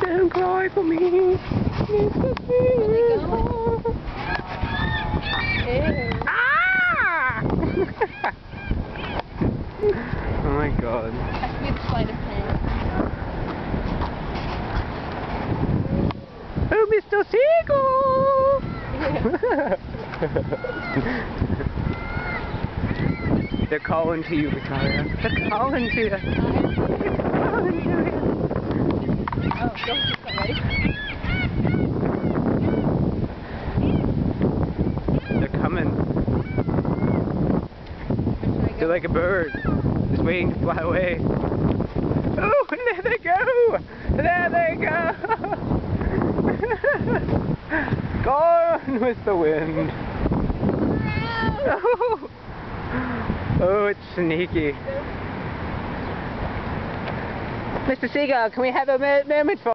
Don't cry for me, Mr. Seagull. Ah! Oh my god. That's a good sleight of hand. Oh, Mr. Seagull! They're calling to you, Victoria. They're calling to you. They're calling to you. Oh, don't get that ready. They're coming. They're like a bird, just waiting to fly away. Oh, there they go! There they go! Gone with the wind. Oh, oh, it's sneaky. Mr. Seagull, can we have a moment for